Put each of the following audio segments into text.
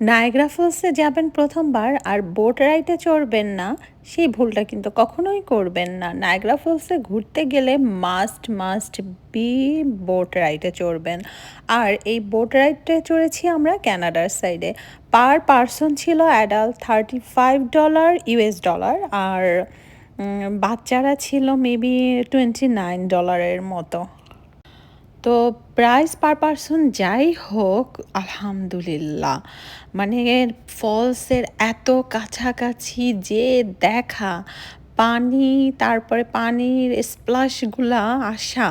Niagara ফলসে যাবেন প্রথমবার আর boat রাইডে চড়বেন না, সেই ভুলটা কিন্তু কখনোই করবেন না। নায়াগ্রা ফলসে ঘুরতে গেলে মাস্ট বি বোট রাইডে চড়বেন। আর এই বোট রাইডে চড়েছি আমরা কানাডার সাইডে। পার পারসন ছিল অ্যাডাল্ট $35 ইউএস ডলার, আর বাচ্চারা ছিল মেবি $29 মতো। তো প্রাইস পার পারসন যাই হোক, আলহামদুলিল্লাহ, মানে ফলসের এত কাছাকাছি যে দেখা, পানি, তারপরে পানির স্প্লাশগুলা আসা,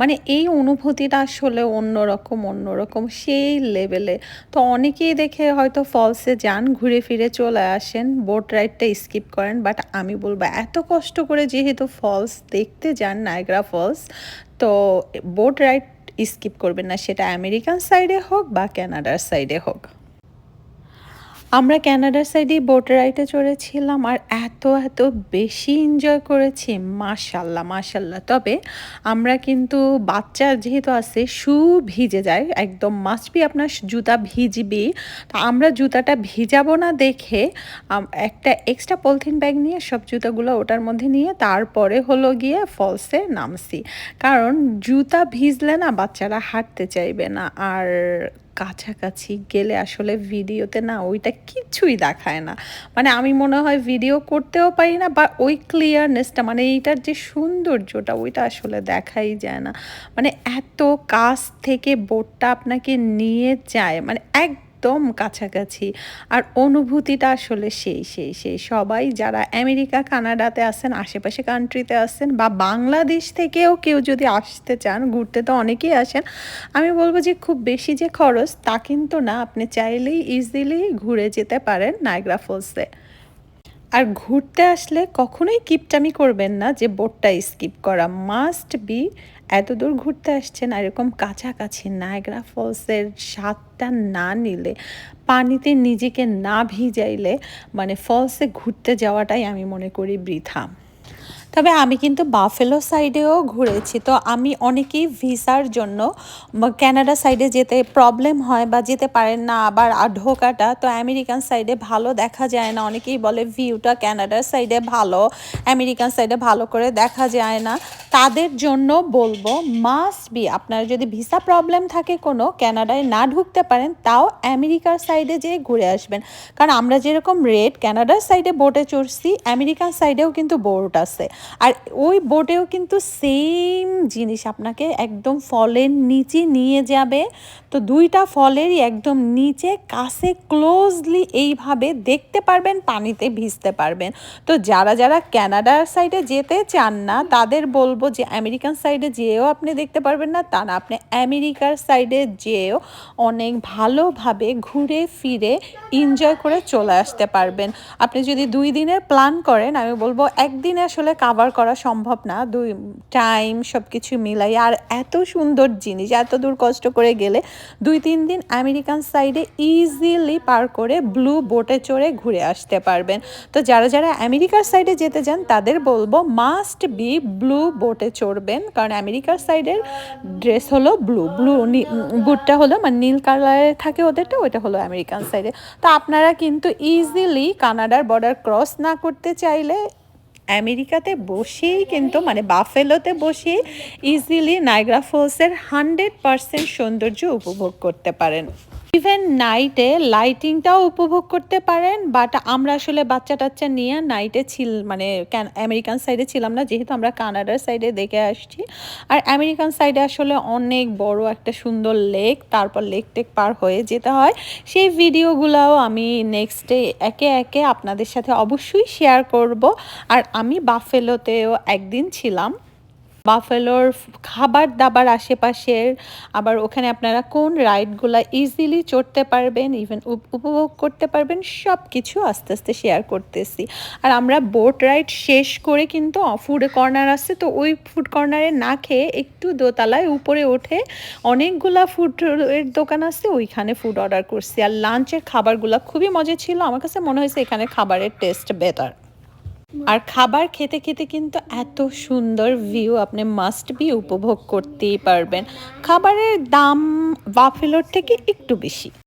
মানে এই অনুভূতিটা আসলে অন্যরকম সেই লেভেলে। তো অনেকেই দেখে হয়তো ফলসে যান, ঘুরে ফিরে চলে আসেন, বোট রাইডটা স্কিপ করেন, বাট আমি বলবো এত কষ্ট করে যেহেতু ফলস দেখতে যান, নায়াগ্রা ফলস, তো বোট রাইড স্কিপ করবেন না, সেটা আমেরিকান সাইডে হোক বা কানাডার সাইডে হোক। আমরা কানাডার সাইডে বোট রাইডে চড়েছিলাম আর এত বেশি এনজয় করেছি, মাশাল্লাহ। তবে আমরা কিন্তু বাচ্চা যেহেতু আছে, শু ভিজে যায়, একদম মাস্ট বি আপনার জুতা ভিজবি। তো আমরা জুতাটা ভিজাবো না দেখে একটা এক্সট্রা পলিথিন ব্যাগ নিয়ে সব জুতাগুলো ওটার মধ্যে নিয়ে তারপরে হলো গিয়ে ফলসে নামছি। কারণ জুতা ভিজলে না বাচ্চারা হাঁটতে চাইবে না, আর কাছাকাছি গেলে আসলে ভিডিওতে না ওইটা কিছুই দেখায় না। মানে আমি মনে হয় ভিডিও করতেও পারি না, বা ওই ক্লিয়ারনেসটা, মানে এইটার যে সৌন্দর্যটা ওইটা আসলে দেখাই যায় না। মানে এত কাছ থেকে বোটটা আপনাকে নিয়ে যায়, মানে একদম কাছাকাছি, আর অনুভূতিটা আসলে সেই সবাই যারা আমেরিকা কানাডাতে আছেন, আশেপাশে কান্ট্রিতে আছেন, বা বাংলাদেশ থেকেও কেউ যদি আসতে চান, ঘুরতে তো অনেকেই আসেন, আমি বলবো যে খুব বেশি যে খরচ তা কিন্তু না, আপনি চাইলেই ইজিলি ঘুরে যেতে পারেন নায়াগ্রা ফলসে। আর ঘুরতে আসলে কখনোই কিপটামি করবেন না যে বোটটা স্কিপ করা, মাস্ট বি। এত দূর ঘুরতে আসছেন আর এরকম কাছাকাছি নায়াগ্রা ফলসের স্বাদটা না নিলে, পানিতে নিজেকে না ভিজাইলে, মানে ফলসে ঘুরতে যাওয়াটাই আমি মনে করি বৃথা। তবে আমি কিন্তু বাফেলো সাইডেও ঘুরেছি। তো আমি অনেকেই ভিসার জন্য কানাডা সাইডে যেতে প্রবলেম হয় বা যেতে পারেন না, আবার ঢোকাটা তো আমেরিকান সাইডে ভালো দেখা যায় না। অনেকেই বলে ভিউটা কানাডার সাইডে ভালো, আমেরিকান সাইডে ভালো করে দেখা যায় না। তাদের জন্য বলবো মাস্ট বি, আপনার যদি ভিসা প্রবলেম থাকে কোনো, কানাডায় না ঢুকতে পারেন, তাও আমেরিকার সাইডে যেয়ে ঘুরে আসবেন। কারণ আমরা যেরকম রেট কানাডার সাইডে বোটে চড়ছি, আমেরিকান সাইডেও কিন্তু বোট আছে, আর ওই বোটেও কিন্তু সেম জিনিস আপনাকে একদম ফলের নিচে নিয়ে যাবে। তো দুইটা ফলেরই একদম নিচে কাছে ক্লোজলি এইভাবে দেখতে পারবেন, পানিতে ভিজতে পারবেন। তো যারা কানাডার সাইডে যেতে চান না, তাদের বলবো যে আমেরিকান সাইডে যেয়েও আপনি দেখতে পারবেন না, তা না আপনি আমেরিকার সাইডে যেয়েও অনেক ভালোভাবে ঘুরে ফিরে এনজয় করে চলে আসতে পারবেন। আপনি যদি 2 দিনের প্ল্যান করেন, আমি বলবো একদিনে আসলে কাভার করা সম্ভব না, দুই টাইম সব কিছু মিলাই। আর এত সুন্দর জিনিস, এত দূর কষ্ট করে গেলে 2-3 দিন আমেরিকান সাইডে ইজিলি পার করে ব্লু বোটে চড়ে ঘুরে আসতে পারবেন। তো যারা আমেরিকার সাইডে যেতে চান, তাদের বলবো মাস্ট বি ব্লু বোটে চড়বেন, কারণ আমেরিকার সাইডের ড্রেস হলো ব্লু, বুটটা হলো মানে নীল কালারের থাকে ওদেরটা, ওইটা হলো আমেরিকান সাইডে। তো আপনারা কিন্তু ইজিলি কানাডার বর্ডার ক্রস না করতে চাইলে আমেরিকাতে বসেই কিন্তু, মানে বাফেলোতে বসেই ইজিলি নায়াগ্রা ফলসের 100% সৌন্দর্য উপভোগ করতে পারেন। ইভেন নাইটে লাইটিংটাও উপভোগ করতে পারেন, বাট আমরা আসলে বাচ্চা টাচ্চা নিয়ে নাইটে মানে আমেরিকান সাইডে ছিলাম না, যেহেতু আমরা কানাডার সাইডে দেখে আসছি। আর আমেরিকান সাইডে আসলে অনেক বড় একটা সুন্দর লেক, তারপর লেক টেক পার হয়ে যেতে হয়। সেই ভিডিওগুলোও আমি নেক্সটে একে আপনাদের সাথে অবশ্যই শেয়ার করব। আর আমি বাফেলোতেও একদিন ছিলাম। বাফেলোর খাবার দাবার আশেপাশের, আবার ওখানে আপনারা কোন রাইডগুলা ইজিলি চড়তে পারবেন, ইভেন উপভোগ করতে পারবেন, সব কিছু আস্তে শেয়ার করতেছি। আর আমরা বোট রাইড শেষ করে কিন্তু ফুড কর্নার আছে, তো ওই ফুড কর্নারে না খেয়ে একটু দোতলায় উপরে উঠে অনেকগুলা ফুডের দোকান আছে, ওইখানে ফুড অর্ডার করছি। আর লাঞ্চের খাবারগুলো খুবই মজা ছিল, আমার কাছে মনে হয়েছে এখানে খাবারের টেস্ট বেটার। আর খাবার খেতে কিন্তু এত সুন্দর ভিউ আপনি মাস্ট বি উপভোগ করতেই পারবেন। খাবারের দাম বাফেলোর থেকে একটু বেশি।